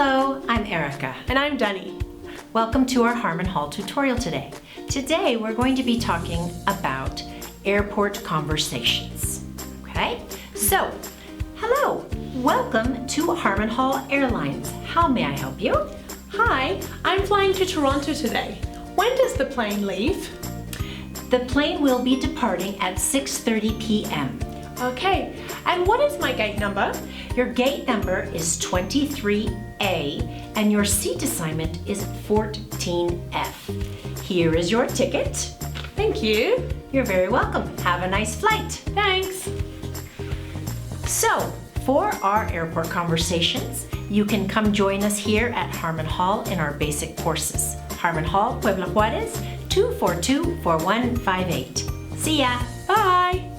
Hello, I'm Erica. And I'm Dani. Welcome to our Harmon Hall tutorial today. Today we're going to be talking about airport conversations. Okay, so hello, welcome to Harmon Hall Airlines. How may I help you? Hi, I'm flying to Toronto today. When does the plane leave? The plane will be departing at 6:30 p.m. Okay, and what is my gate number? Your gate number is 23A and your seat assignment is 14F. Here is your ticket. Thank you. You're very welcome. Have a nice flight. Thanks. So, for our airport conversations, you can come join us here at Harmon Hall in our basic courses. Harmon Hall Puebla Juárez, 242-4158. See ya. Bye.